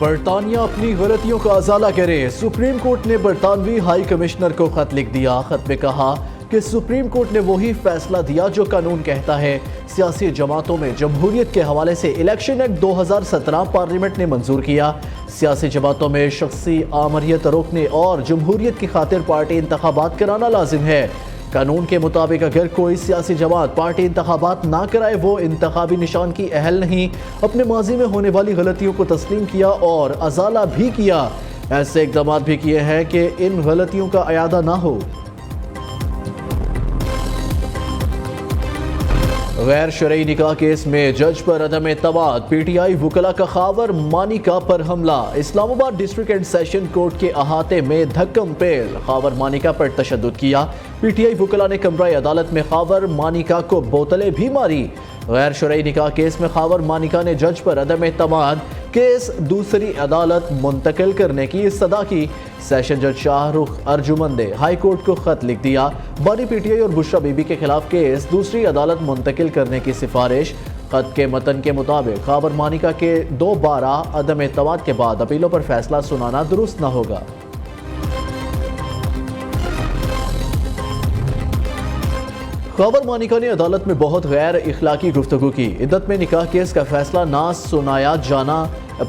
برطانیہ اپنی غلطیوں کا ازالہ کرے۔ سپریم کورٹ نے برطانوی ہائی کمشنر کو خط لکھ دیا۔ خط میں کہا کہ سپریم کورٹ نے وہی فیصلہ دیا جو قانون کہتا ہے۔ سیاسی جماعتوں میں جمہوریت کے حوالے سے الیکشن ایکٹ 2017 پارلیمنٹ نے منظور کیا۔ سیاسی جماعتوں میں شخصی آمریت روکنے اور جمہوریت کی خاطر پارٹی انتخابات کرانا لازم ہے۔ قانون کے مطابق اگر کوئی سیاسی جماعت پارٹی انتخابات نہ کرائے وہ انتخابی نشان کی اہل نہیں۔ اپنے ماضی میں ہونے والی غلطیوں کو تسلیم کیا اور ازالہ بھی کیا۔ ایسے اقدامات بھی کیے ہیں کہ ان غلطیوں کا اعادہ نہ ہو۔ غیر شرعی نکاح کیس میں جج پر عدم اعتماد، پی ٹی آئی وکلاء کا خاور مانیکا پر حملہ۔ اسلام آباد ڈسٹرکٹ اینڈ سیشن کورٹ کے احاطے میں دھکم پیل، خاور مانیکا پر تشدد کیا۔ پی ٹی آئی وکلاء نے کمرہ عدالت میں خاور مانیکا کو بوتلیں بھی ماری۔ غیر شرعی نکاح کیس میں خاور مانیکا نے جج پر عدم اعتماد، کیس دوسری عدالت منتقل کرنے کی استدعا کی۔ سیشن جج شاہ رخ ارجمن نے ہائی کورٹ کو خط لکھ دیا۔ بانی پی ٹی آئی اور بشرا بی بی کے خلاف کیس دوسری عدالت منتقل کرنے کی سفارش۔ خط کے متن کے مطابق خاور مانیکا کے دوبارہ عدم اعتماد کے بعد اپیلوں پر فیصلہ سنانا درست نہ ہوگا۔ خاور مانیکا نے عدالت میں بہت غیر اخلاقی گفتگو کی۔ عدت میں نکاح کیس کا فیصلہ نہ سنایا جانا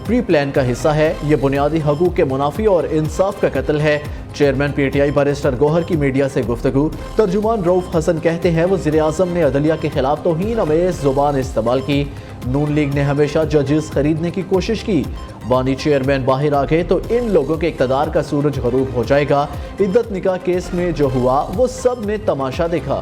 پری پلان کا حصہ ہے۔ یہ بنیادی حقوق کے منافی اور انصاف کا قتل ہے۔ Chairman P T I barrister Gohar کی میڈیا سے گفتگو۔ ترجمان رؤف حسن کہتے ہیں وزیر اعظم نے عدلیہ کے خلاف توہین آمیز زبان استعمال کی۔ نون لیگ نے ہمیشہ ججز خریدنے کی کوشش کی۔ بانی چیئرمین باہر آ گئے تو ان لوگوں کے اقتدار کا سورج غروب ہو جائے گا۔ عدت نکاح کیس میں جو ہوا وہ سب نے تماشا دیکھا۔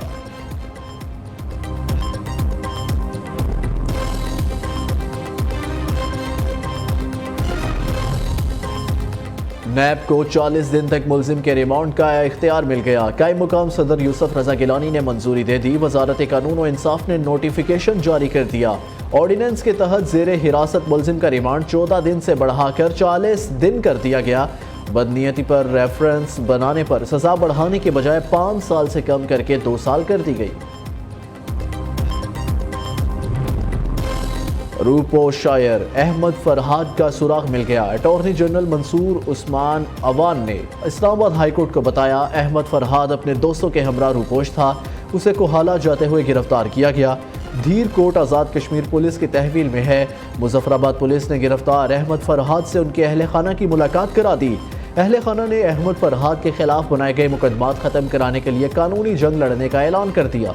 نیب کو 40 دن تک ملزم کے ریمانڈ کا اختیار مل گیا۔ قائم مقام صدر یوسف رضا گیلانی نے منظوری دے دی۔ وزارت قانون و انصاف نے نوٹیفیکیشن جاری کر دیا۔ آرڈیننس کے تحت زیر حراست ملزم کا ریمانڈ 14 دن سے بڑھا کر 40 دن کر دیا گیا۔ بدنیتی پر ریفرنس بنانے پر سزا بڑھانے کے بجائے 5 سال سے کم کر کے 2 سال کر دی گئی۔ روپو شاعر احمد فرہاد کا سراغ مل گیا۔ اٹارنی جنرل منصور عثمان عوان نے اسلام آباد ہائی کورٹ کو بتایا احمد فرہاد اپنے دوستوں کے ہمراہ روپوش تھا۔ اسے کوہالہ جاتے ہوئے گرفتار کیا گیا۔ دھیر کوٹ آزاد کشمیر پولیس کی تحویل میں ہے۔ مظفر آباد پولیس نے گرفتار احمد فرہاد سے ان کے اہل خانہ کی ملاقات کرا دی۔ اہل خانہ نے احمد فرہاد کے خلاف بنائے گئے مقدمات ختم کرانے کے لیے قانونی جنگ لڑنے کا اعلان کر دیا۔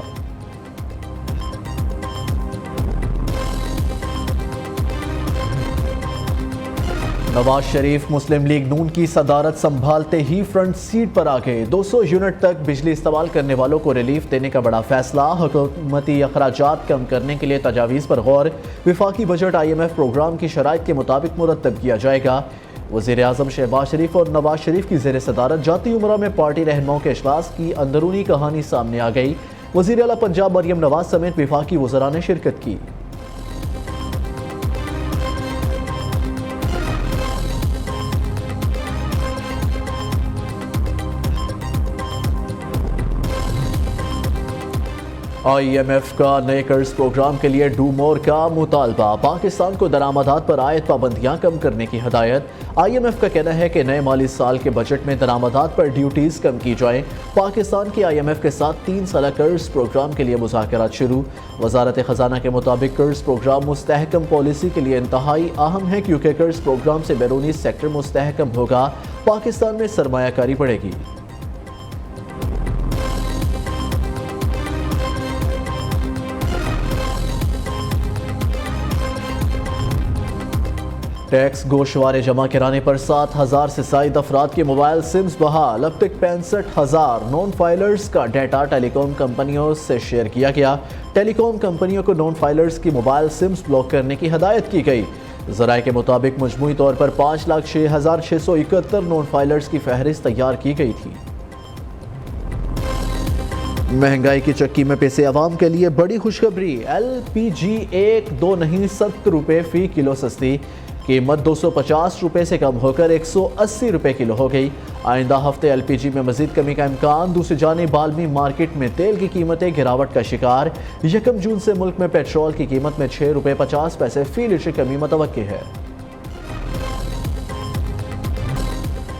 نواز شریف مسلم لیگ نون کی صدارت سنبھالتے ہی فرنٹ سیٹ پر آ گئے۔ 200 یونٹ تک بجلی استعمال کرنے والوں کو ریلیف دینے کا بڑا فیصلہ۔ حکومتی اخراجات کم کرنے کے لیے تجاویز پر غور۔ وفاقی budget I M F program کی شرائط کے مطابق مرتب کیا جائے گا۔ وزیر اعظم شہباز شریف اور نواز شریف کی زیر صدارت جاتی امراء میں پارٹی رہنماؤں کے اجلاس کی اندرونی کہانی سامنے آ گئی۔ وزیر اعلیٰ پنجاب مریم نواز سمیت وفاقی وزراء نے شرکت کی۔ آئی ایم ایف کا نئے قرض پروگرام کے لیے ڈو مور کا مطالبہ۔ پاکستان کو درآمدات پر عائد پابندیاں کم کرنے کی ہدایت۔ آئی ایم ایف کا کہنا ہے کہ نئے مالی سال کے بجٹ میں درآمدات پر ڈیوٹیز کم کی جائیں۔ پاکستان کی آئی ایم ایف کے ساتھ 3 سالہ قرض پروگرام کے لیے مذاکرات شروع۔ وزارت خزانہ کے مطابق قرض پروگرام مستحکم پالیسی کے لیے انتہائی اہم ہے کیونکہ قرض پروگرام سے بیرونی سیکٹر مستحکم ہوگا۔ پاکستان میں سرمایہ کاری بڑھے گی۔ ٹیکس گوشوارے جمع کرانے پر 7,000 سے زائد افراد کے موبائل سمز بحال۔ اب تک 65,000 نان فائلرز کا ڈیٹا ٹیلی کام کمپنیوں سے شیئر کیا گیا۔ ٹیلی کام کمپنیوں کو نان فائلرز کی موبائل سمز بلاک کرنے کی ہدایت کی گئی۔ ذرائع کے مطابق مجموعی طور پر 5,06,671 نان فائلرز کی فہرست تیار کی گئی تھی۔ مہنگائی کی چکی میں پیسے عوام کے لیے بڑی خوشخبری۔ ایل پی جی 1 2 نہیں 70 روپے فی کلو سستی۔ قیمت 250 روپے سے کم ہو کر 180 روپے کلو ہو گئی۔ آئندہ ہفتے ایل پی جی میں مزید کمی کا امکان۔ دوسری جانب عالمی مارکیٹ میں تیل کی قیمتیں گراوٹ کا شکار۔ 1 جون سے ملک میں پیٹرول کی قیمت میں 6 روپے 50 پیسے فی لیٹر کمی متوقع ہے۔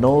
9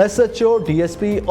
SHO DSP